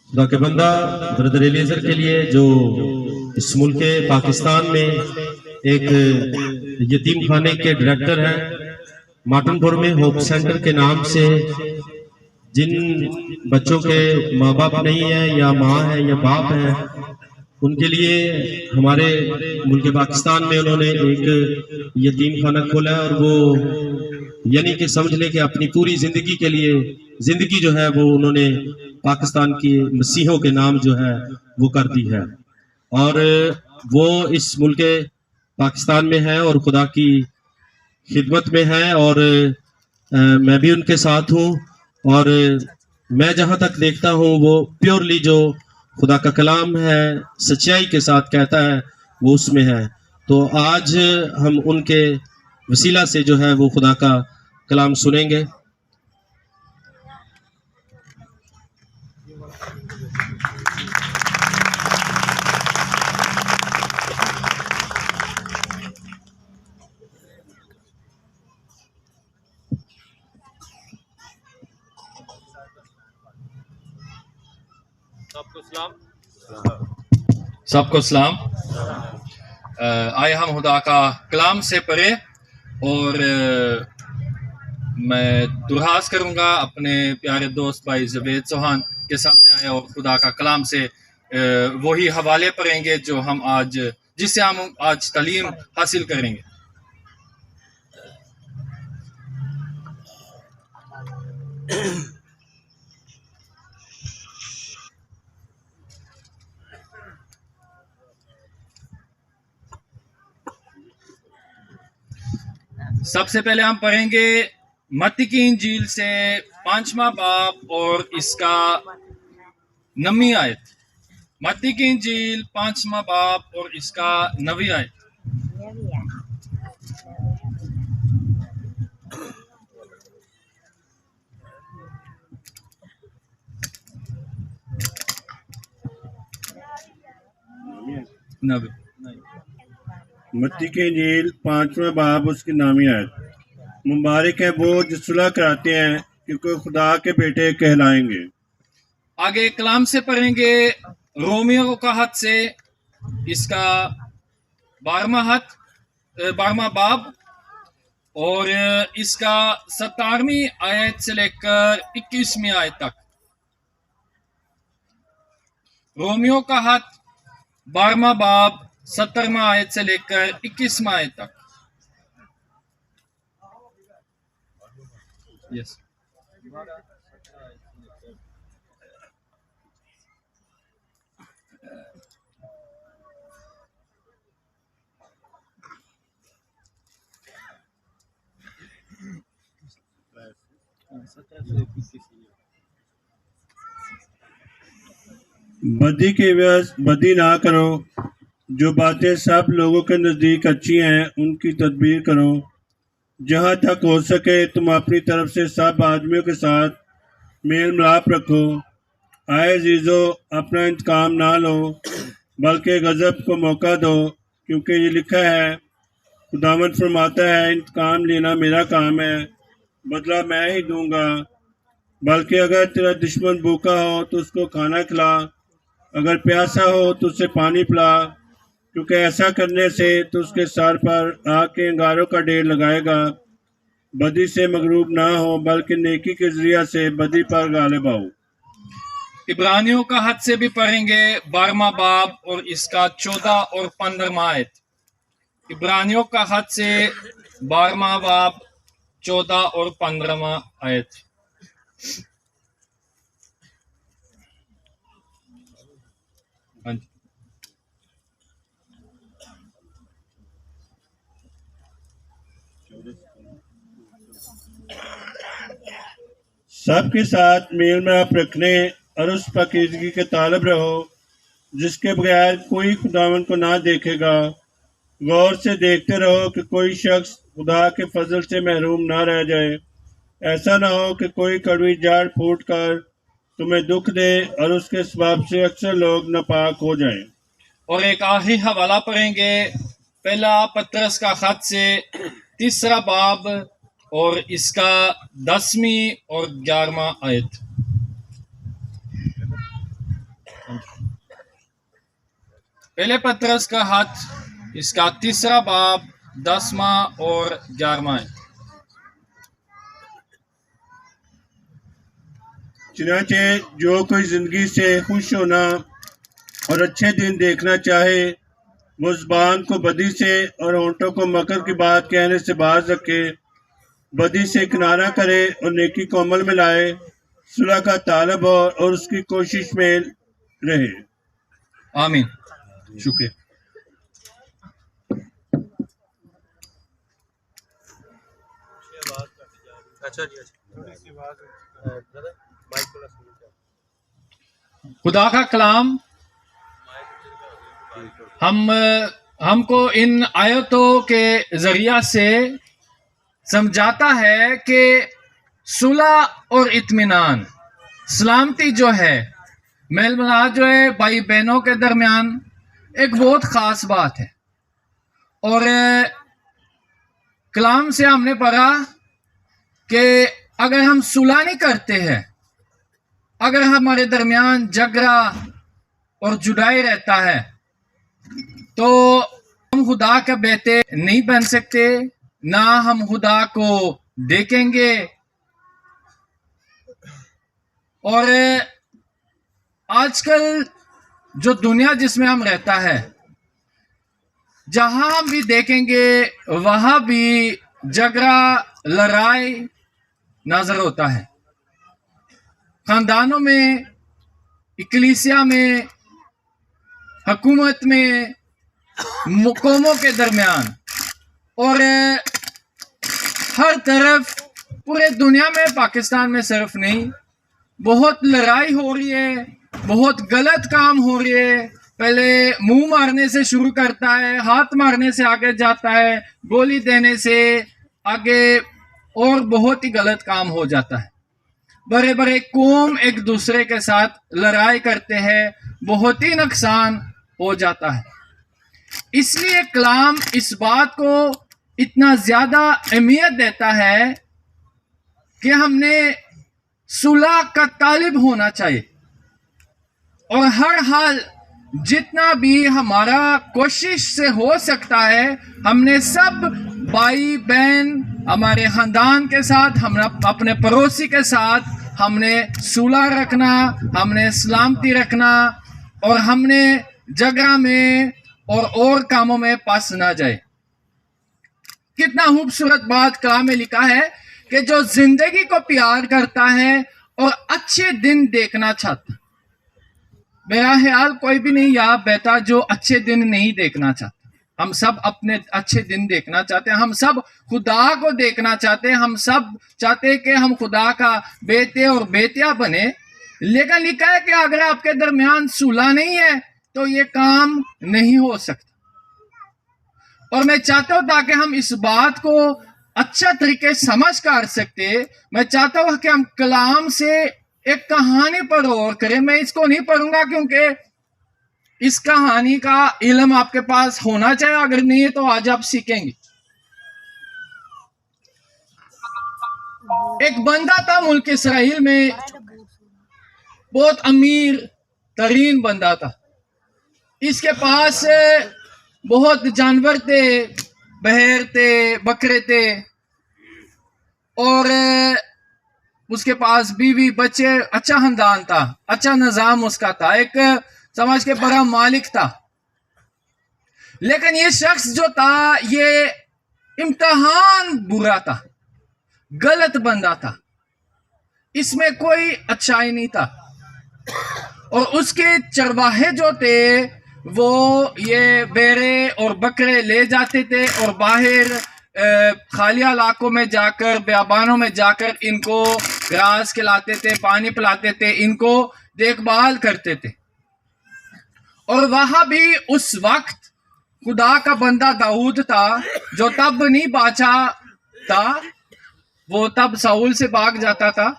खुदा के बंदा ब्रदर एलिएज़र के लिए जो इस मुल्क पाकिस्तान में एक यतीम खाने के डायरेक्टर हैं, माटनपुर में होप सेंटर के नाम से जिन बच्चों के माँ बाप नहीं है या माँ है या बाप है, उनके लिए हमारे मुल्क पाकिस्तान में उन्होंने एक यतीम खाना खोला है। और वो यानी कि समझ लें कि अपनी पूरी जिंदगी के लिए जिंदगी जो है वो उन्होंने पाकिस्तान की मसीहों के नाम जो है वो कर दी है। और वो इस मुल्क पाकिस्तान में है और खुदा की खिदमत में है। और मैं भी उनके साथ हूँ। और मैं जहाँ तक देखता हूँ वो प्योरली जो खुदा का कलाम है सच्चाई के साथ कहता है वो उसमें है। तो आज हम उनके वसीला से जो है वो खुदा का कलाम सुनेंगे। सबको सलाम। आए हम खुदा का कलाम से पढ़े और मैं दुराज करूंगा अपने प्यारे दोस्त भाई जवेद चौहान के सामने आए और खुदा का कलाम से वही हवाले पढ़ेंगे जो हम आज जिससे हम आज तालीम हासिल करेंगे। सबसे पहले हम पढ़ेंगे मत्ती की इंजील से 5वां बाब और इसका 9वीं आयत। मत्ती की इंजील 5वां बाब और इसका 9वीं आयत। मत्ती की इंजील 5वां बाब उसकी 9वीं आयत। मुबारक है वो जो सुलह कराते हैं क्योंकि खुदा के बेटे कहलाएंगे। आगे कलाम से पढ़ेंगे रोमियो का हद से इसका 12वां बाब और इसका 17वीं आयत से लेकर 21वीं आयत तक। रोमियो का हद 12वां बाब 17वां आयत से लेकर 21वां आयत तक। यस। बदी के व्यस बदी ना करो। जो बातें सब लोगों के नज़दीक अच्छी हैं उनकी तदबीर करो। जहाँ तक हो सके तुम अपनी तरफ से सब आदमियों के साथ मेल मिलाप रखो। आए अजीजो, अपना इंतकाम ना लो बल्कि गज़ब को मौका दो, क्योंकि ये लिखा है, खुदावंद फरमाता है, इंतकाम लेना मेरा काम है, बदला मैं ही दूंगा। बल्कि अगर तेरा दुश्मन भूखा हो तो उसको खाना खिला, अगर प्यासा हो तो उसे पानी पिला, क्योंकि ऐसा करने से तो उसके सर पर आग के अंगारों का ढेर लगाएगा। बदी से मगरूब ना हो बल्कि नेकी के जरिया से बदी पर गालिब आओ। इब्रानियों का हद से भी पढ़ेंगे 12वां बाब और इसका 14 और 15वां आयत। इब्रानियों का हद से 12वां बाब 14 और 15वां आयत। सबके साथ मेल मिलाप रखने और उस पाकीज़गी के तालब रहो जिसके बगैर कोई खुदावन को ना देखेगा। गौर से देखते रहो कि कोई शख्स खुदा के फजल से महरूम ना रह जाए। ऐसा ना हो कि कोई कड़वी जाड़ फूट कर तुम्हें दुख दे और उसके सबब से अक्सर लोग नापाक हो जाएं। और एक आखिरी हवाला पढ़ेंगे, पहला पतरस का खत से 3 बाब और इसका 10वीं और 11वां आयत। पहले पतरस का खत, इसका 3 बाब, 10वां और 11वां आयत। चुनांचे जो कोई जिंदगी से खुश होना और अच्छे दिन देखना चाहे, वो ज़ुबान को बदी से और होंठों को मकर की बात कहने से बाज रखे, बदी से किनारा करे और नेकी को अमल में लाए, सुलह का तालब हो और उसकी कोशिश में रहे। आमीन। शुक्रिया। खुदा का कलाम हमको इन आयतों के जरिया से समझाता है कि सुलह और इत्मीनान, सलामती जो है, मेल मिलाप जो है भाई बहनों के दरमियान, एक बहुत ख़ास बात है। और कलाम से हमने पढ़ा कि अगर हम सुलह नहीं करते हैं, अगर हमारे दरमियान झगड़ा और जुदाई रहता है, तो हम खुदा के बेटे नहीं बन सकते, ना हम खुदा को देखेंगे। और आजकल जो दुनिया जिसमें हम रहता है, जहां हम भी देखेंगे वहां भी झगड़ा, लड़ाई नजर होता है। खानदानों में, इक्लीसिया में, हुकूमत में, कौमों के दरमियान, और हर तरफ पूरे दुनिया में, पाकिस्तान में सिर्फ नहीं, बहुत लड़ाई हो रही है, बहुत गलत काम हो रही है। पहले मुंह मारने से शुरू करता है, हाथ मारने से आगे जाता है, गोली देने से आगे, और बहुत ही गलत काम हो जाता है। बड़े बड़े कौम एक दूसरे के साथ लड़ाई करते हैं, बहुत ही नुकसान हो जाता है। इसलिए कलाम इस बात को इतना ज्यादा अहमियत देता है कि हमने सुलह का तालिब होना चाहिए, और हर हाल जितना भी हमारा कोशिश से हो सकता है, हमने सब भाई बहन, हमारे खानदान के साथ, हम अपने पड़ोसी के साथ हमने सुलह रखना, हमने सलामती रखना, और हमने झगड़ा में और कामों में पास ना जाए। कितना खूबसूरत बात कलाम में लिखा है कि जो जिंदगी को प्यार करता है और अच्छे दिन देखना चाहता। मेरा ख्याल कोई भी नहीं यहाँ बैठा जो अच्छे दिन नहीं देखना चाहता। हम सब अपने अच्छे दिन देखना चाहते हैं, हम सब खुदा को देखना चाहते हैं, हम सब चाहते हैं कि हम खुदा का बेटे और बेटियां बने। लेकिन लिखा है कि अगर आपके दरमियान सुलह नहीं है तो ये काम नहीं हो सकता। और मैं चाहता हूं ताकि हम इस बात को अच्छा तरीके समझ कर सकते, मैं चाहता हूं कि हम कलाम से एक कहानी पर गौर करें। मैं इसको नहीं पढ़ूंगा क्योंकि इस कहानी का इल्म आपके पास होना चाहिए, अगर नहीं है तो आज आप सीखेंगे। एक बंदा था मुल्क इसराइल में, बहुत अमीर तरीन बंदा था। इसके पास बहुत जानवर थे, बहर थे, बकरे थे, और उसके पास बीवी बच्चे, अच्छा खानदान था, अच्छा निजाम उसका था, एक समाज के बड़ा मालिक था। लेकिन ये शख्स जो था ये इम्तिहान बुरा था, गलत बंदा था, इसमें कोई अच्छाई नहीं था। और उसके चरवाहे जो थे वो ये बेरे और बकरे ले जाते थे और बाहर खालिया इलाकों में जाकर, बियाबानों में जाकर इनको घास खिलाते थे, पानी पिलाते थे, इनको देखभाल करते थे। और वहां भी उस वक्त खुदा का बंदा दाऊद था, जो तब नहीं बादशाह था, वो तब साउल से भाग जाता था,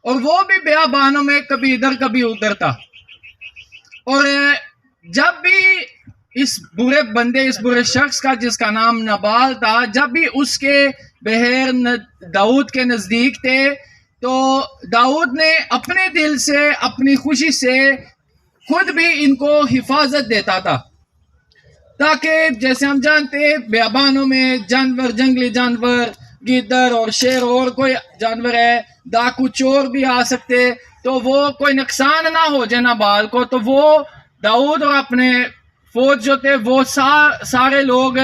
और वो भी बियाबानों में कभी इधर कभी उधर था। और जब भी इस बुरे बंदे, इस बुरे शख्स का जिसका नाम नबाल था, जब भी उसके बहर दाऊद के नज़दीक थे, तो दाऊद ने अपने दिल से, अपनी खुशी से खुद भी इनको हिफाजत देता था, ताकि जैसे हम जानते हैं बेबानों में जानवर, जंगली जानवर, गिद्दर और शेर और कोई जानवर है, डाकू चोर भी आ सकते, तो वो कोई नुकसान ना हो जाए नबाल को। तो वो दाऊद और अपने फौज जो थे वो सारे लोग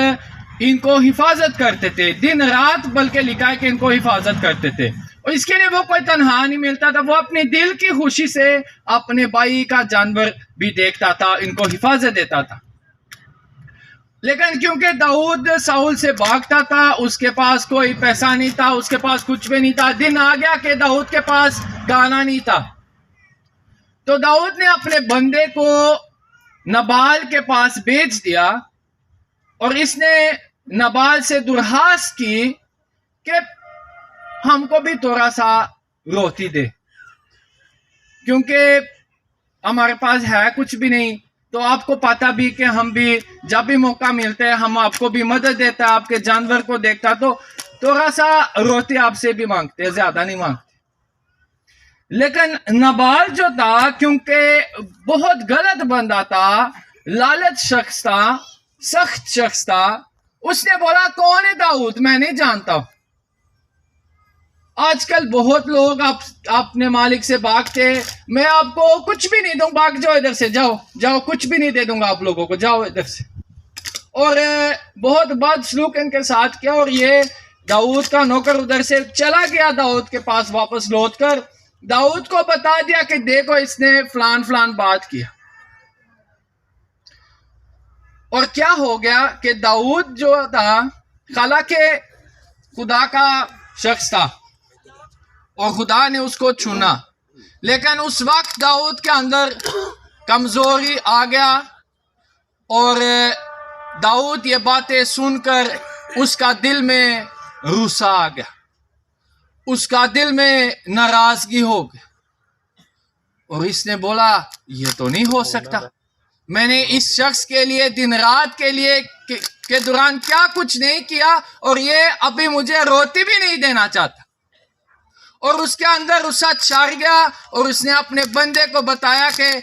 इनको हिफाजत करते थे दिन रात, बल्कि लिखा है कि इनको हिफाजत करते थे। और इसके लिए वो कोई तनहा नहीं मिलता था, वो अपने दिल की खुशी से अपने भाई का जानवर भी देखता था, इनको हिफाजत देता था। लेकिन क्योंकि दाऊद साउल से भागता था, उसके पास कोई पैसा नहीं था, उसके पास कुछ भी नहीं था, दिन आ गया कि दाऊद के पास गाना नहीं था, तो दाऊद ने अपने बंदे को नबाल के पास भेज दिया और इसने नबाल से दुरहास की कि हमको भी थोड़ा सा रोटी दे, क्योंकि हमारे पास है कुछ भी नहीं। तो आपको पता भी कि हम भी जब भी मौका मिलता है हम आपको भी मदद देता है, आपके जानवर को देखता तो थोड़ा सा रोटी आपसे भी मांगते, ज्यादा नहीं मांगते। लेकिन नबाल जो था, क्योंकि बहुत गलत बंदा था, लालच शख्स था, सख्त शख्स था, उसने बोला कौन है दाऊद, मैं नहीं जानता। आजकल बहुत लोग अपने मालिक से भागते, मैं आपको कुछ भी नहीं दूंगा, भाग जाओ इधर से, जाओ जाओ, कुछ भी नहीं दे दूंगा आप लोगों को, जाओ इधर से। और बहुत बदसलूक इनके साथ किया और ये दाऊद का नौकर उधर से चला गया दाऊद के पास वापस लौट कर, दाऊद को बता दिया कि देखो इसने फलान फलान बात किया। और क्या हो गया कि दाऊद जो था, हालांकि खुदा का शख्स था और खुदा ने उसको चुना, लेकिन उस वक्त दाऊद के अंदर कमजोरी आ गया और दाऊद ये बातें सुनकर उसका दिल में रूसा आ गया, उसका दिल में नाराजगी हो गई और इसने बोला ये तो नहीं हो सकता, मैंने इस शख्स के लिए दिन रात के दौरान क्या कुछ नहीं किया और ये अभी मुझे रोटी भी नहीं देना चाहता। और उसके अंदर गुस्सा छा गया और उसने अपने बंदे को बताया कि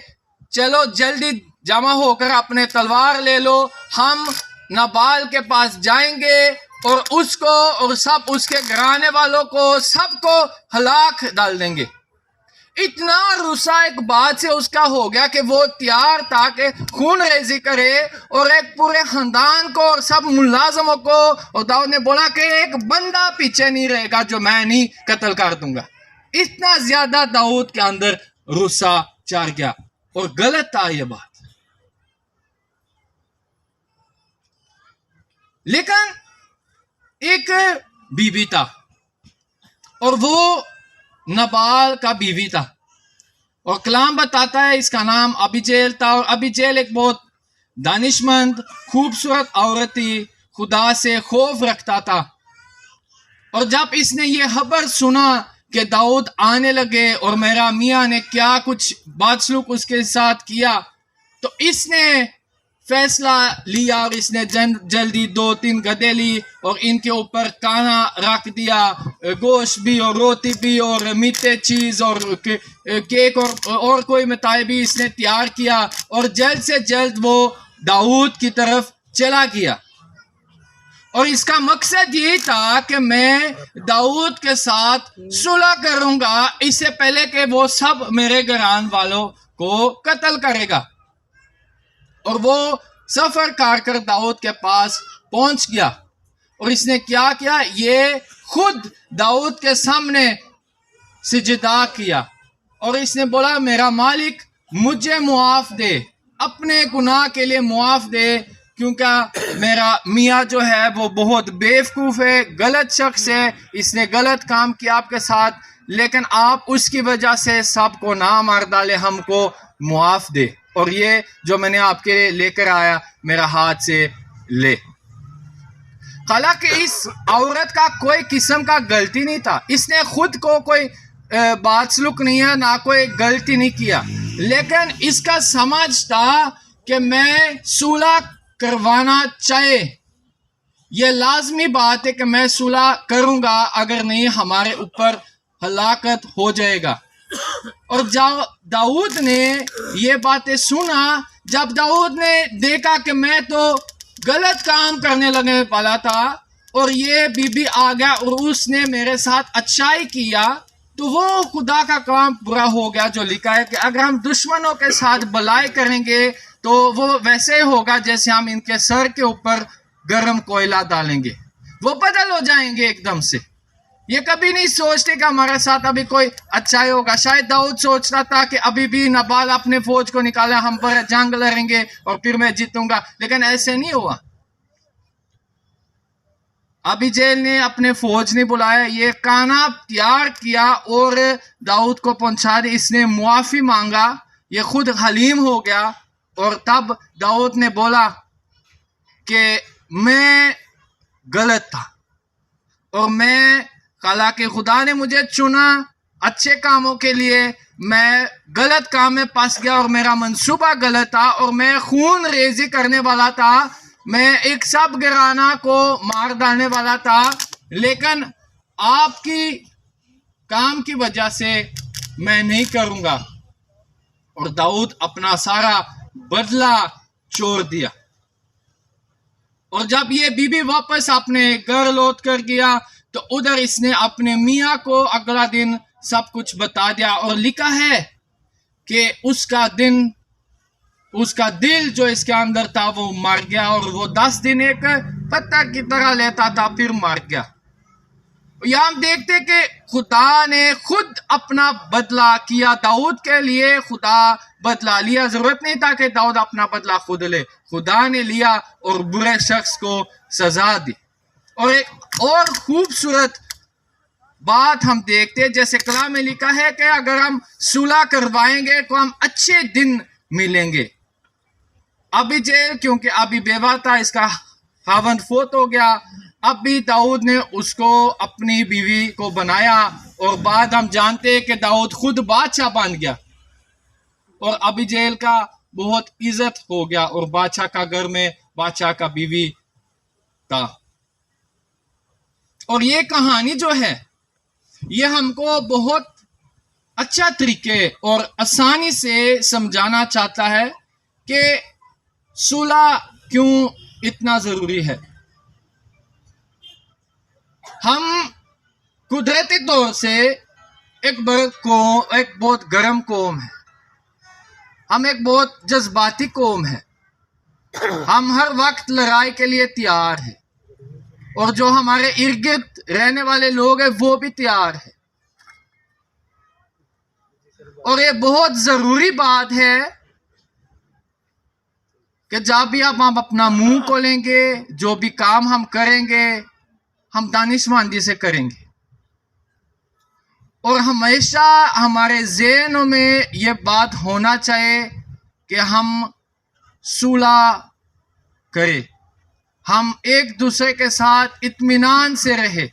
चलो जल्दी जमा होकर अपने तलवार ले लो, हम नबाल के पास जाएंगे और उसको और सब उसके घराने वालों को सबको हलाक डाल देंगे। इतना रुसा एक बात से उसका हो गया कि वो तैयार था कि खून रेजी करे और एक पूरे खानदान को और सब मुलाजमों को, और दाऊद ने बोला कि एक बंदा पीछे नहीं रहेगा जो मैं नहीं कत्ल कर दूंगा। इतना ज्यादा दाऊद के अंदर रुसा चढ़ गया और गलत था ये बात। लेकिन एक बीवी था और वो नबाल का बीवी था और कलाम बताता है इसका नाम अबीजेल था। और अबीजेल एक बहुत दानिशमंद खूबसूरत औरत थी, खुदा से खौफ रखता था। और जब इसने ये खबर सुना कि दाऊद आने लगे और मेरा मियाँ ने क्या कुछ बदसलूक उसके साथ किया, तो इसने फैसला लिया और इसने जल्दी 2-3 गधे ली और इनके ऊपर खाना रख दिया, गोश्त भी और रोटी भी और मीठे चीज और केक और कोई मिठाई भी इसने तैयार किया और जल्द से जल्द वो दाऊद की तरफ चला गया। और इसका मकसद ये था कि मैं दाऊद के साथ सुलह करूंगा इससे पहले कि वो सब मेरे घरान वालों को कत्ल करेगा। और वो सफर कर दाऊद के पास पहुंच गया और इसने क्या किया, ये खुद दाऊद के सामने सिजदा किया और इसने बोला मेरा मालिक मुझे मुआफ दे, अपने गुनाह के लिए मुआफ दे, क्योंकि मेरा मियाँ जो है वो बहुत बेवकूफ़ है, गलत शख्स है, इसने गलत काम किया आपके साथ, लेकिन आप उसकी वजह से सबको ना मार डाले, हमको मुआफ दे और ये जो मैंने आपके लिए लेकर आया मेरा हाथ से ले। हालांकि इस औरत का कोई किस्म का गलती नहीं था, इसने खुद को कोई बदसलूक नहीं है, ना कोई गलती नहीं किया, लेकिन इसका समझ था कि मैं सुलह करवाना चाहे, ये लाजमी बात है कि मैं सुलह करूंगा, अगर नहीं हमारे ऊपर हलाकत हो जाएगा। और जब दाऊद ने ये बातें सुना, जब दाऊद ने देखा कि मैं तो गलत काम करने लगने वाला था और ये बीबी आ गया और उसने मेरे साथ अच्छाई किया, तो वो खुदा का काम बुरा हो गया। जो लिखा है कि अगर हम दुश्मनों के साथ भलाई करेंगे तो वो वैसे होगा जैसे हम इनके सर के ऊपर गर्म कोयला डालेंगे, वो बदल हो जाएंगे एकदम से। ये कभी नहीं सोचते कि हमारे साथ अभी कोई अच्छाई होगा। शायद दाऊद सोचता था कि अभी भी नबाल अपने फौज को निकाला, हम पर जंग लड़ेंगे और फिर मैं जीतूंगा, लेकिन ऐसे नहीं हुआ। अबीजेल ने अपने फौज ने बुलाया, ये खाना तैयार किया और दाऊद को पहुंचा दिया। इसने मुआफी मांगा, ये खुद हलीम हो गया। और तब दाऊद ने बोला कि मैं गलत था और मैं, हालांकि खुदा ने मुझे चुना अच्छे कामों के लिए, मैं गलत काम में फंस गया और मेरा मंसूबा गलत था और मैं खून रेजी करने वाला था, मैं एक सब गिराना को मार डालने वाला था, लेकिन आपकी काम की वजह से मैं नहीं करूंगा। और दाऊद अपना सारा बदला छोड़ दिया। और जब ये बीबी वापस अपने घर लौट कर गया तो उधर इसने अपने मियाँ को अगला दिन सब कुछ बता दिया। और लिखा है कि उसका दिल जो इसके अंदर था वो मर गया और वो 10 दिन एक पत्थर की तरह लेता था, फिर मर गया। यहाँ हम देखते कि खुदा ने खुद अपना बदला किया दाऊद के लिए। खुदा बदला लिया, जरूरत नहीं था कि दाऊद अपना बदला खुद ले, खुदा ने लिया और बुरे शख्स को सजा दी। और एक और खूबसूरत बात हम देखते हैं, जैसे कलाम में लिखा है कि अगर हम सुलह करवाएंगे तो हम अच्छे दिन मिलेंगे। अबीजेल क्योंकि अभी बेवा था, इसका खावंद फोत हो गया, अब भी दाऊद ने उसको अपनी बीवी को बनाया। और बाद हम जानते हैं कि दाऊद खुद बादशाह बन गया और अबीजेल का बहुत इज्जत हो गया और बादशाह का घर में बादशाह का बीवी था। और ये कहानी जो है ये हमको बहुत अच्छा तरीके और आसानी से समझाना चाहता है कि सुलह क्यों इतना जरूरी है। हम कुदरती तौर से एक बहुत गर्म कौम है, हम एक बहुत जज्बाती कौम है, हम हर वक्त लड़ाई के लिए तैयार है और जो हमारे इर्द गिर्द रहने वाले लोग हैं वो भी तैयार है। और ये बहुत जरूरी बात है कि जब भी हम अपना मुंह खोलेंगे, जो भी काम हम करेंगे, हम दानिशमंदी से करेंगे और हमेशा हमारे ज़हनों में ये बात होना चाहिए कि हम सुलह करें, हम एक दूसरे के साथ इत्मीनान से रहे।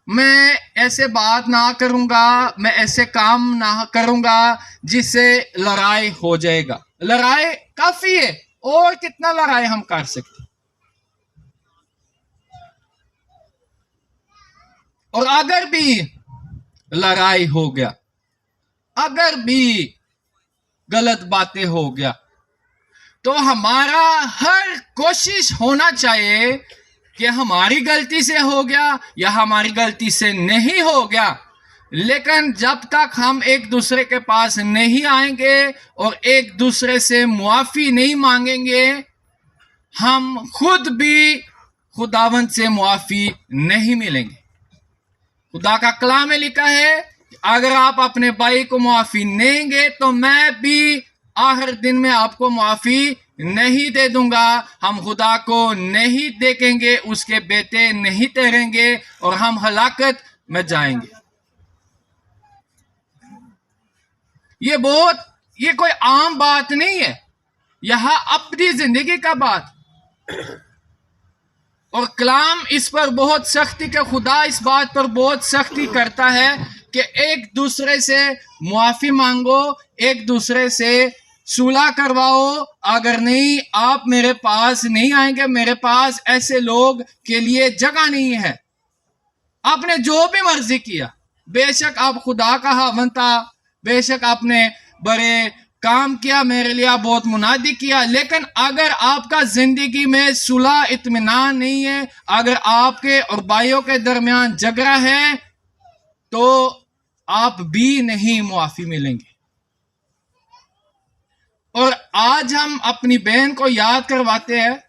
मैं ऐसे बात ना करूंगा, मैं ऐसे काम ना करूंगा जिससे लड़ाई हो जाएगा। लड़ाई काफी है, और कितना लड़ाई हम कर सकते। और अगर भी लड़ाई हो गया, अगर भी गलत बातें हो गया, तो हमारा हर कोशिश होना चाहिए कि हमारी गलती से हो गया या हमारी गलती से नहीं हो गया, लेकिन जब तक हम एक दूसरे के पास नहीं आएंगे और एक दूसरे से मुआफी नहीं मांगेंगे, हम खुद भी खुदावंद से मुआफी नहीं मिलेंगे। खुदा का कलाम में लिखा है अगर आप अपने भाई को मुआफी देंगे तो मैं भी आखिर दिन में आपको मुआफी नहीं दे दूंगा। हम खुदा को नहीं देखेंगे, उसके बेटे नहीं तैरेंगे और हम हलाकत में जाएंगे। ये कोई आम बात नहीं है, यह अपनी जिंदगी का बात। और कलाम इस पर बहुत सख्ती का, खुदा इस बात पर बहुत सख्ती करता है कि एक दूसरे से मुआफी मांगो, एक दूसरे से सुलह करवाओ, अगर नहीं आप मेरे पास नहीं आएंगे, मेरे पास ऐसे लोग के लिए जगह नहीं है। आपने जो भी मर्जी किया, बेशक आप खुदा का हावन था, बेशक आपने बड़े काम किया, मेरे लिए आप बहुत मुनादी किया, लेकिन अगर आपका जिंदगी में सुलह इत्मीनान नहीं है, अगर आपके और भाइयों के दरमियान झगड़ा है, तो आप भी नहीं मुआफी मिलेंगे। और आज हम अपनी बहन को याद करवाते हैं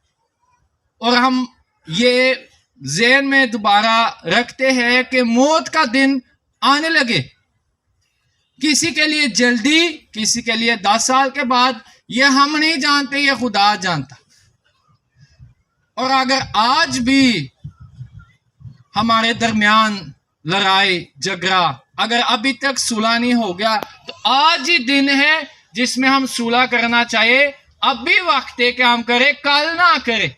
और हम ये ज़हन में दोबारा रखते हैं कि मौत का दिन आने लगे, किसी के लिए जल्दी, किसी के लिए 10 साल के बाद, ये हम नहीं जानते, ये खुदा जानता। और अगर आज भी हमारे दरमियान लड़ाई झगड़ा, अगर अभी तक सुलह नहीं हो गया, तो आज ही दिन है जिसमें हम सुलह करना चाहिए। अब भी वक्त है कि हम करें, कल ना करें,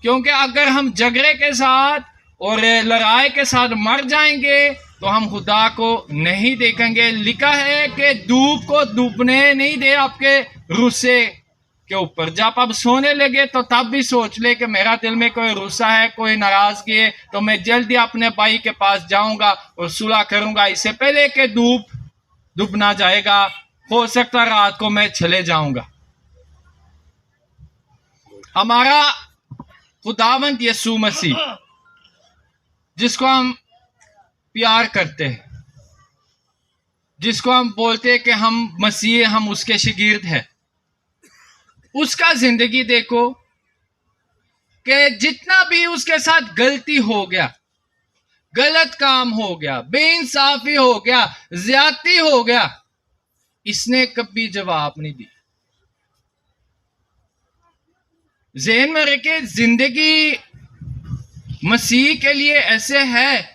क्योंकि अगर हम झगड़े के साथ और लड़ाई के साथ मर जाएंगे तो हम खुदा को नहीं देखेंगे। लिखा है कि धूप को डूबने नहीं दे आपके रुस्से के ऊपर। जब आप सोने लगे तो तब भी सोच ले कि मेरा दिल में कोई रुस्सा है, कोई नाराजगी है, तो मैं जल्दी अपने भाई के पास जाऊंगा और सुलह करूंगा, इससे पहले कि धूप डूबना जाएगा, हो सकता रात को मैं चले जाऊंगा। हमारा खुदावंद यीशु मसीह, जिसको हम प्यार करते हैं, जिसको हम बोलते हैं कि हम मसीह, हम उसके शागिर्द हैं, उसका जिंदगी देखो कि जितना भी उसके साथ गलती हो गया, गलत काम हो गया, बेइंसाफी हो गया, ज्यादती हो गया, इसने कभी जवाब नहीं दिया। ज़हन में रखे, जिंदगी मसीह के लिए ऐसे है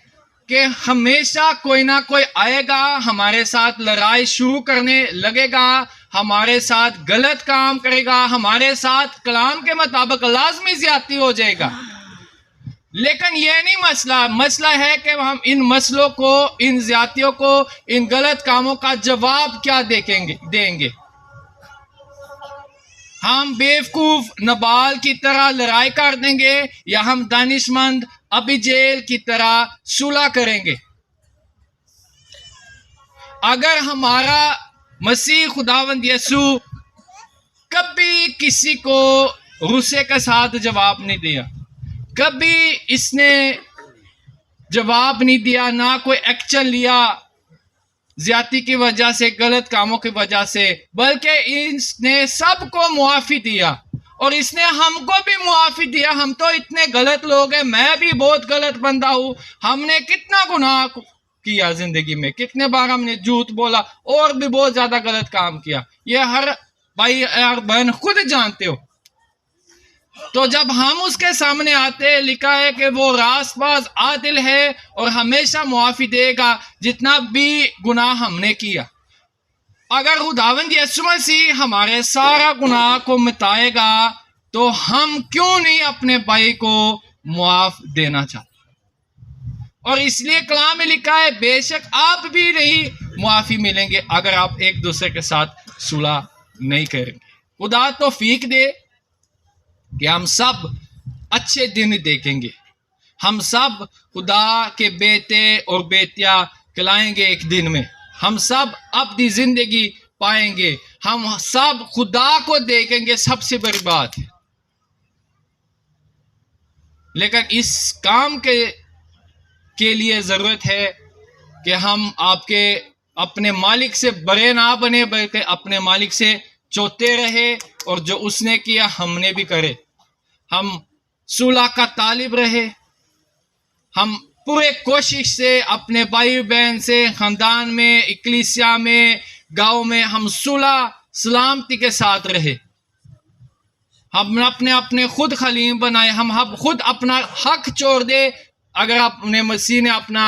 कि हमेशा कोई ना कोई आएगा, हमारे साथ लड़ाई शुरू करने लगेगा, हमारे साथ गलत काम करेगा, हमारे साथ कलाम के मुताबिक लाजमी ज्यादती हो जाएगा। लेकिन यह नहीं मसला है कि हम इन मसलों को, इन ज्यादतियों को, इन गलत कामों का जवाब क्या देंगे। हम बेवकूफ नबाल की तरह लड़ाई कर देंगे या हम दानिशमंद अबीजेल की तरह सुलह करेंगे। अगर हमारा मसीह खुदावंद यीशु कभी किसी को गुस्से के साथ जवाब नहीं दिया, कभी इसने जवाब नहीं दिया, ना कोई एक्शन लिया ज्यादती की वजह से, गलत कामों की वजह से, बल्कि इसने सबको मुआफी दिया और इसने हमको भी मुआफी दिया। हम तो इतने गलत लोग हैं, मैं भी बहुत गलत बंदा हूं। हमने कितना गुनाह किया जिंदगी में, कितने बार हमने झूठ बोला और भी बहुत ज्यादा गलत काम किया, ये हर भाई और बहन खुद जानते हो। तो जब हम उसके सामने आते हैं, लिखा है कि वो रास्तबाज आदिल है और हमेशा मुआफी देगा जितना भी गुनाह हमने किया। अगर खुदावंद यीशु मसीह हमारे सारा गुनाह को मिटाएगा तो हम क्यों नहीं अपने भाई को मुआफ देना चाहते। और इसलिए कलाम में लिखा है, बेशक आप भी नहीं मुआफी मिलेंगे अगर आप एक दूसरे के साथ सुलह नहीं करेंगे। खुदा तौफीक दे कि हम सब अच्छे दिन देखेंगे, हम सब खुदा के बेटे और बेटियां कहलाएंगे एक दिन में, हम सब अपनी जिंदगी पाएंगे, हम सब खुदा को देखेंगे, सबसे बड़ी बात है। लेकिन इस काम के लिए जरूरत है कि हम आपके अपने मालिक से बड़े ना बने, बल्कि अपने मालिक से चौथे रहे और जो उसने किया हमने भी करे। हम सुलह का तालिब रहे, हम पूरे कोशिश से अपने भाई बहन से, खानदान में, इक्लीसिया में, गांव में हम सुलह सलामती के साथ रहे। हम अपने खुद खलीम बनाए, हम खुद अपना हक छोड़ दे। अगर अपने मसीह ने अपना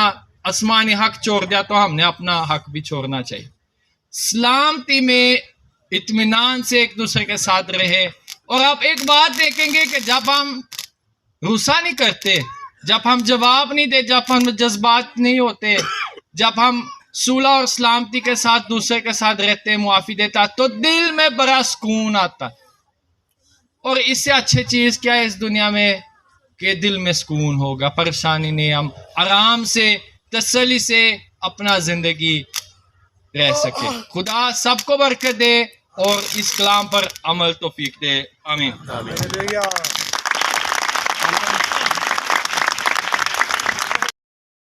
आसमानी हक छोड़ दिया तो हमने अपना हक भी छोड़ना चाहिए। सलामती में इत्मीनान से एक दूसरे के साथ रहे। और आप एक बात देखेंगे कि जब हम गुस्सा नहीं करते, जब हम जवाब नहीं दे, जब हम जज्बात नहीं होते, जब हम सुलह और सलामती के साथ दूसरे के साथ रहते, मुआफ़ी देता, तो दिल में बड़ा सुकून आता है। और इससे अच्छी चीज़ क्या है इस दुनिया में कि दिल में सुकून होगा, परेशानी नहीं, हम आराम से तसल्ली से अपना ज़िंदगी रह सके। खुदा सबको बरकत दे और इस कलाम पर अमल तौफीक दे। आमीन।